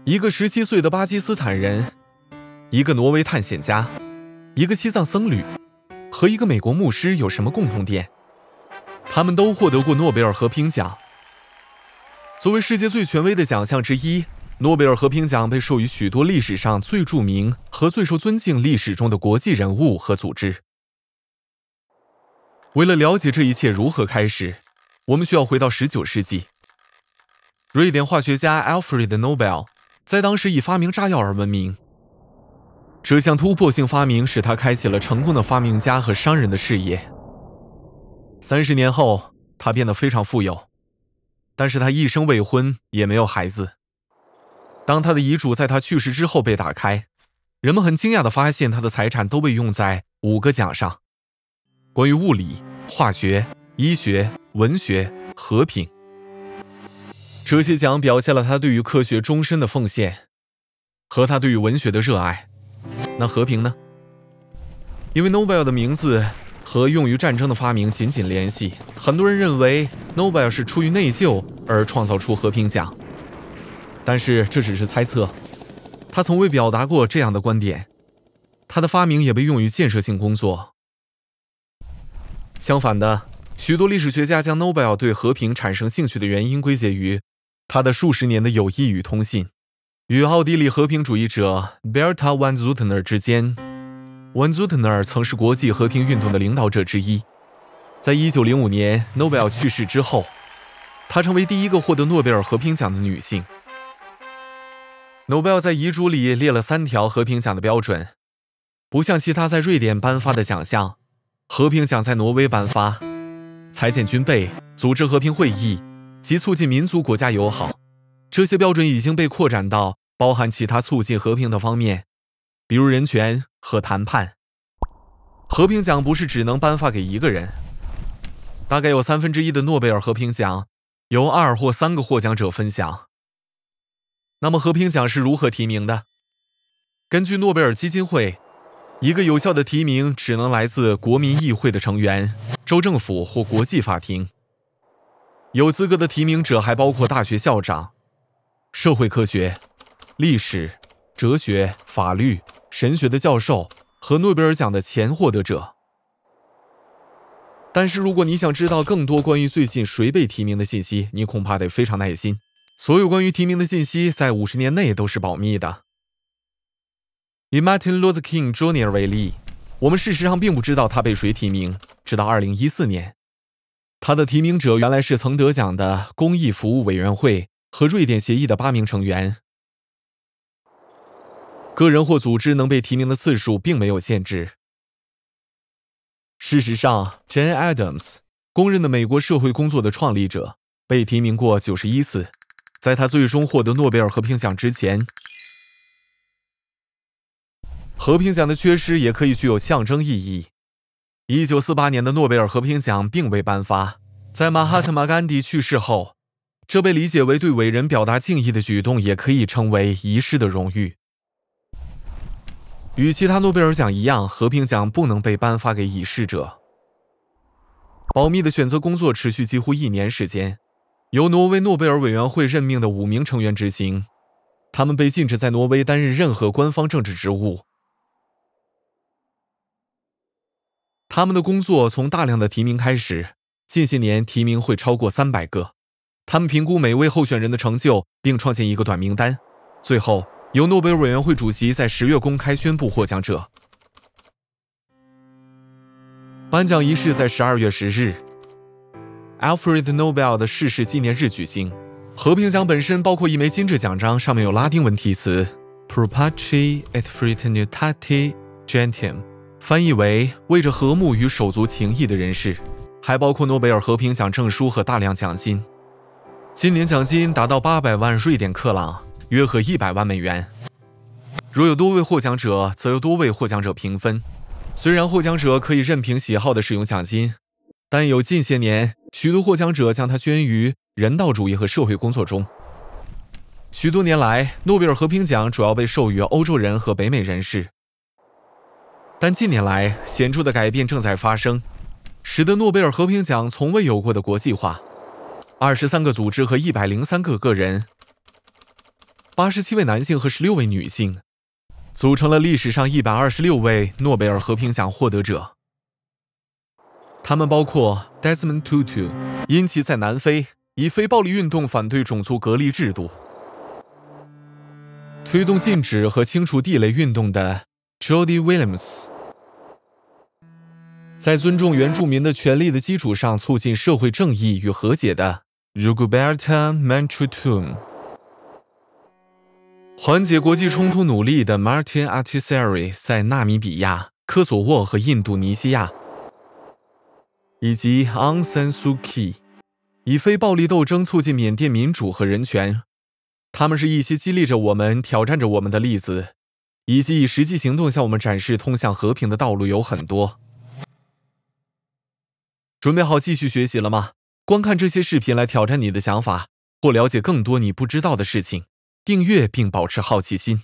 一个17岁的巴基斯坦人，一个挪威探险家，一个西藏僧侣和一个美国牧师有什么共同点？他们都获得过诺贝尔和平奖。作为世界最权威的奖项之一，诺贝尔和平奖被授予许多历史上最著名和最受尊敬历史中的国际人物和组织。为了了解这一切如何开始，我们需要回到19世纪。瑞典化学家 Alfred Nobel 在当时以发明炸药而闻名。这项突破性发明使他开启了成功的发明家和商人的事业。30年后，他变得非常富有，但是他一生未婚，也没有孩子。当他的遗嘱在他去世之后被打开，人们很惊讶地发现他的财产都被用在5个奖上：关于物理、化学、医学、文学、和平。这些奖表现了他对于科学终身的奉献和他对于文学的热爱。那和平呢？因为 Nobel 的名字和用于战争的发明紧紧联系，很多人认为 Nobel 是出于内疚而创造出和平奖，但是这只是猜测，他从未表达过这样的观点。他的发明也被用于建设性工作。相反的，许多历史学家将 Nobel 对和平产生兴趣的原因归结于他的数十年的友谊与通信。与奥地利和平主义者 Bertha von Suttner 之间，von Suttner 曾是国际和平运动的领导者之一。在1905年 Nobel 去世之后，她成为第一个获得诺贝尔和平奖的女性。Nobel 在遗嘱里列了3条和平奖的标准，不像其他在瑞典颁发的奖项，和平奖在挪威颁发，裁减军备、组织和平会议及促进民族国家友好。这些标准已经被扩展到包含其他促进和平的方面，比如人权和谈判。和平奖不是只能颁发给一个人，大概有1/3的诺贝尔和平奖由2或3个获奖者分享。那么和平奖是如何提名的？根据诺贝尔基金会，一个有效的提名只能来自国民议会的成员、州政府或国际法庭。有资格的提名者还包括大学校长、社会科学、历史、哲学、法律、神学的教授和诺贝尔奖的前获得者。但是如果你想知道更多关于最近谁被提名的信息，你恐怕得非常耐心。所有关于提名的信息在50年内都是保密的。以 Martin Luther King Jr. 为例，我们事实上并不知道他被谁提名，直到2014年。他的提名者原来是曾得奖的公益服务委员会和瑞典协议的8名成员。个人或组织能被提名的次数并没有限制。事实上 ，Jane Addams， 公认的美国社会工作的创立者，被提名过91次，在他最终获得诺贝尔和平奖之前。和平奖的缺失也可以具有象征意义。1948年的诺贝尔和平奖并未颁发，在马哈特玛甘地去世后，这被理解为对伟人表达敬意的举动，也可以称为遗失的荣誉。与其他诺贝尔奖一样，和平奖不能被颁发给已逝者。保密的选择工作持续几乎1年时间，由挪威诺贝尔委员会任命的5名成员执行，他们被禁止在挪威担任任何官方政治职务。他们的工作从大量的提名开始，近些年提名会超过300个。他们评估每位候选人的成就，并创建一个短名单，最后由诺贝尔委员会主席在10月公开宣布获奖者。颁奖仪式在12月10日 ，Alfred Nobel 的逝世纪念日举行。和平奖本身包括一枚金质奖章，上面有拉丁文题词 Pro Pace et Fraternitate Gentium， 翻译为为着和睦与手足情谊的人士，还包括诺贝尔和平奖证书和大量奖金。今年奖金达到800万瑞典克朗，约合100万美元。若有多位获奖者，则由多位获奖者平分。虽然获奖者可以任凭喜好地使用奖金，但有近些年，许多获奖者将它捐于人道主义和社会工作中。许多年来，诺贝尔和平奖主要被授予欧洲人和北美人士。但近年来，显著的改变正在发生，使得诺贝尔和平奖从未有过的国际化。23个组织和103个个人87位男性和16位女性，组成了历史上126位诺贝尔和平奖获得者。他们包括 Desmond Tutu， 因其在南非以非暴力运动反对种族隔离制度，推动禁止和清除地雷运动的 Jody Williams， 在尊重原住民的权利的基础上促进社会正义与和解的 Rigoberta Menchú， 缓解国际冲突努力的 Martin Altisari 在纳米比亚、科索沃和印度尼西亚，以及 Aung San Suu Kyi， 以非暴力斗争促进缅甸民主和人权。他们是一些激励着我们、挑战着我们的例子，以及以实际行动向我们展示通向和平的道路有很多。准备好继续学习了吗？观看这些视频来挑战你的想法，或了解更多你不知道的事情。订阅并保持好奇心。